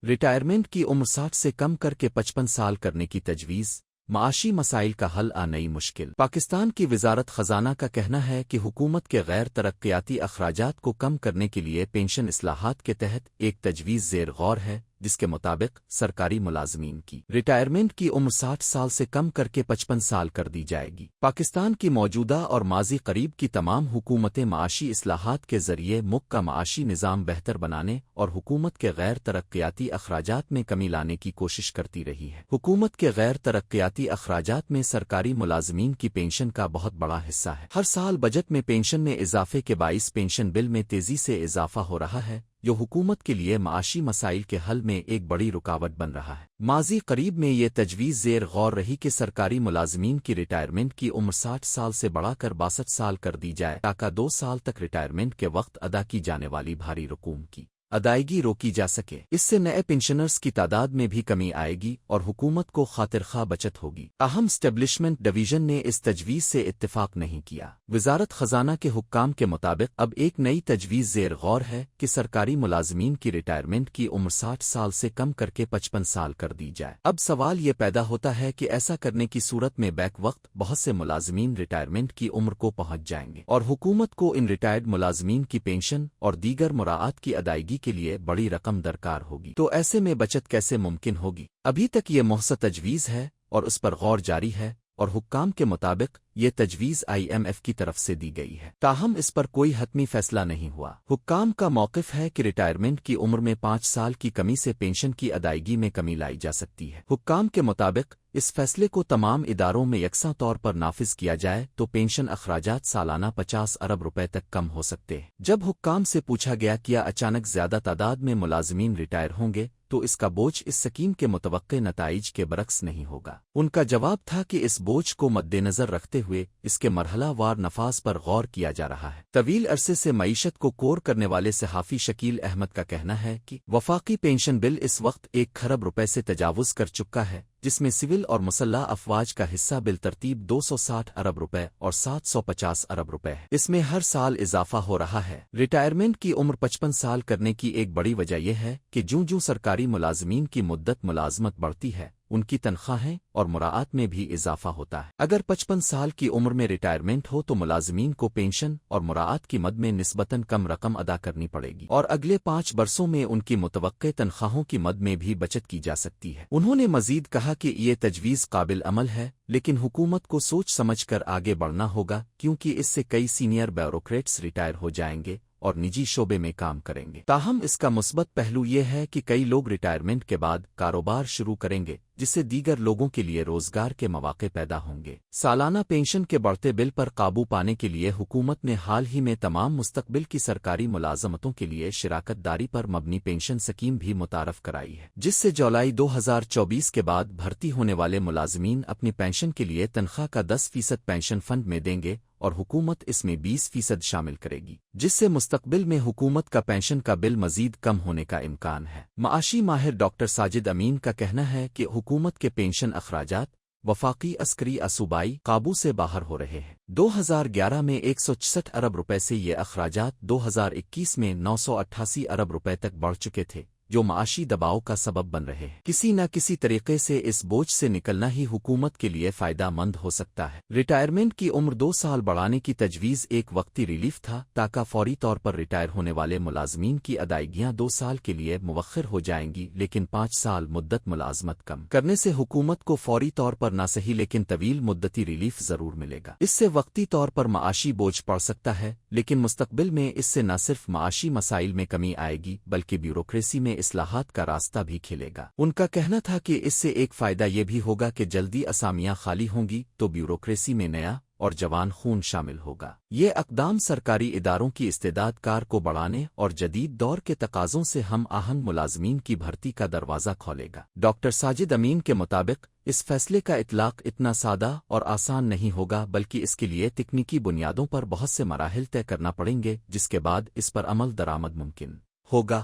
Retirement کی عمر 60 سے کم کر کے 55 سال کرنے کی تجویز، معاشی مسائل کا حل نئی مشکل۔ پاکستان کی وزارت خزانہ کا کہنا ہے کہ حکومت کے غیر ترقیاتی اخراجات کو کم کرنے کے لیے پینشن اصلاحات کے تحت ایک تجویز زیر غور ہے، جس کے مطابق سرکاری ملازمین کی ریٹائرمنٹ کی عمر 60 سال سے کم کر کے 55 سال کر دی جائے گی۔ پاکستان کی موجودہ اور ماضی قریب کی تمام حکومتیں معاشی اصلاحات کے ذریعے ملک کا معاشی نظام بہتر بنانے اور حکومت کے غیر ترقیاتی اخراجات میں کمی لانے کی کوشش کرتی رہی ہے۔ حکومت کے غیر ترقیاتی اخراجات میں سرکاری ملازمین کی پینشن کا بہت بڑا حصہ ہے۔ ہر سال بجٹ میں پینشن میں اضافے کے باعث پینشن بل میں تیزی سے اضافہ ہو رہا ہے، جو حکومت کے لیے معاشی مسائل کے حل میں ایک بڑی رکاوٹ بن رہا ہے۔ ماضی قریب میں یہ تجویز زیر غور رہی کہ سرکاری ملازمین کی ریٹائرمنٹ کی عمر 60 سال سے بڑھا کر 62 سال کر دی جائے تاکہ 2 سال تک ریٹائرمنٹ کے وقت ادا کی جانے والی بھاری رقوم کی ادائیگی روکی جا سکے۔ اس سے نئے پنشنرز کی تعداد میں بھی کمی آئے گی اور حکومت کو خاطر خواہ بچت ہوگی۔ اہم اسٹیبلشمنٹ ڈویژن نے اس تجویز سے اتفاق نہیں کیا۔ وزارت خزانہ کے حکام کے مطابق اب ایک نئی تجویز زیر غور ہے کہ سرکاری ملازمین کی ریٹائرمنٹ کی عمر 60 سال سے کم کر کے 55 سال کر دی جائے۔ اب سوال یہ پیدا ہوتا ہے کہ ایسا کرنے کی صورت میں بیک وقت بہت سے ملازمین ریٹائرمنٹ کی عمر کو پہنچ جائیں گے اور حکومت کو ان ریٹائرڈ ملازمین کی پینشن اور دیگر مراعات کی ادائیگی کے لیے بڑی رقم درکار ہوگی۔ تو ایسے میں بچت کیسے ممکن ہوگی؟ ابھی تک یہ محض تجویز ہے اور اس پر غور جاری ہے، اور حکام کے مطابق یہ تجویز IMF کی طرف سے دی گئی ہے، تاہم اس پر کوئی حتمی فیصلہ نہیں ہوا۔ حکام کا موقف ہے کہ ریٹائرمنٹ کی عمر میں 5 سال کی کمی سے پینشن کی ادائیگی میں کمی لائی جا سکتی ہے۔ حکام کے مطابق اس فیصلے کو تمام اداروں میں یکساں طور پر نافذ کیا جائے تو پینشن اخراجات سالانہ 50 ارب روپے تک کم ہو سکتے ہیں۔ جب حکام سے پوچھا گیا کہ اچانک زیادہ تعداد میں ملازمین ریٹائر ہوں گے تو اس کا بوجھ اس سکیم کے متوقع نتائج کے برعکس نہیں ہوگا، ان کا جواب تھا کہ اس بوجھ کو مد نظر رکھتے ہوئے اس کے مرحلہ وار نفاذ پر غور کیا جا رہا ہے۔ طویل عرصے سے معیشت کو کور کرنے والے صحافی شکیل احمد کا کہنا ہے کہ وفاقی پینشن بل اس وقت 1 کھرب روپے سے تجاوز کر چکا ہے، جس میں سول اور مسلح افواج کا حصہ بالترتیب 260 ارب روپے اور 750 ارب روپے ہے۔ اس میں ہر سال اضافہ ہو رہا ہے۔ ریٹائرمنٹ کی عمر 55 سال کرنے کی ایک بڑی وجہ یہ ہے کہ جوں سرکاری ملازمین کی مدت ملازمت بڑھتی ہے، ان کی تنخواہیں اور مراعات میں بھی اضافہ ہوتا ہے۔ اگر 55 سال کی عمر میں ریٹائرمنٹ ہو تو ملازمین کو پینشن اور مراعات کی مد میں نسبتاً کم رقم ادا کرنی پڑے گی اور اگلے 5 برسوں میں ان کی متوقع تنخواہوں کی مد میں بھی بچت کی جا سکتی ہے۔ انہوں نے مزید کہا کہ یہ تجویز قابل عمل ہے، لیکن حکومت کو سوچ سمجھ کر آگے بڑھنا ہوگا، کیونکہ اس سے کئی سینئر بیوروکریٹس ریٹائر ہو جائیں گے اور نجی شعبے میں کام کریں گے۔ تاہم اس کا مثبت پہلو یہ ہے کہ کئی لوگ ریٹائرمنٹ کے بعد کاروبار شروع کریں گے، جس سے دیگر لوگوں کے لیے روزگار کے مواقع پیدا ہوں گے۔ سالانہ پینشن کے بڑھتے بل پر قابو پانے کے لیے حکومت نے حال ہی میں تمام مستقبل کی سرکاری ملازمتوں کے لیے شراکت داری پر مبنی پینشن سکیم بھی متعارف کرائی ہے، جس سے جولائی 2024 کے بعد بھرتی ہونے والے ملازمین اپنی پینشن کے لیے تنخواہ کا 10% پینشن فنڈ میں دیں گے اور حکومت اس میں 20% شامل کرے گی، جس سے مستقبل میں حکومت کا پینشن کا بل مزید کم ہونے کا امکان ہے۔ معاشی ماہر ڈاکٹر ساجد امین کا کہنا ہے کہ حکومت کے پینشن اخراجات وفاقی عسکری صوبائی قابو سے باہر ہو رہے ہیں۔ 2011 میں 166 ارب روپے سے یہ اخراجات 2021 میں 988 ارب روپے تک بڑھ چکے تھے، جو معاشی دباؤ کا سبب بن رہے ہیں۔ کسی نہ کسی طریقے سے اس بوجھ سے نکلنا ہی حکومت کے لیے فائدہ مند ہو سکتا ہے۔ ریٹائرمنٹ کی عمر 2 سال بڑھانے کی تجویز ایک وقتی ریلیف تھا تاکہ فوری طور پر ریٹائر ہونے والے ملازمین کی ادائیگیاں 2 سال کے لیے مؤخر ہو جائیں گی، لیکن 5 سال مدت ملازمت کم کرنے سے حکومت کو فوری طور پر نہ صحیح لیکن طویل مدتی ریلیف ضرور ملے گا۔ اس سے وقتی طور پر معاشی بوجھ پڑ سکتا ہے، لیکن مستقبل میں اس سے نہ صرف معاشی مسائل میں کمی آئے گی بلکہ بیوروکریسی میں اصلاحات کا راستہ بھی کھلے گا۔ ان کا کہنا تھا کہ اس سے ایک فائدہ یہ بھی ہوگا کہ جلدی اسامیاں خالی ہوں گی تو بیوروکریسی میں نیا اور جوان خون شامل ہوگا۔ یہ اقدام سرکاری اداروں کی استعداد کار کو بڑھانے اور جدید دور کے تقاضوں سے ہم آہنگ ملازمین کی بھرتی کا دروازہ کھولے گا۔ ڈاکٹر ساجد امین کے مطابق اس فیصلے کا اطلاق اتنا سادہ اور آسان نہیں ہوگا، بلکہ اس کے لیے تکنیکی بنیادوں پر بہت سے مراحل طے کرنا پڑیں گے، جس کے بعد اس پر عمل درآمد ممکن ہوگا۔